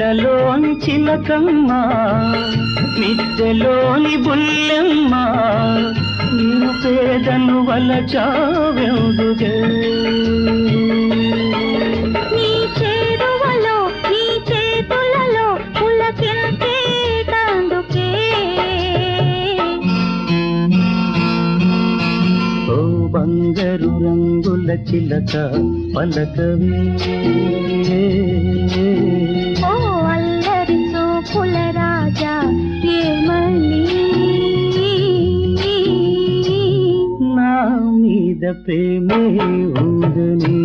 నీడలోని చిలకమ్మ మిద్దెలోని బుల్లెమ్మ నేను పేదను వలచావెందుగే నీ చేరువలో నీ చేతులలో పులకించేటందుకే ఓ బంగారు రంగుల చిలక పలకవే ఓ అల్లరి చూపుల రాజా ఏమని నా మీద ప్రేమే ఉందని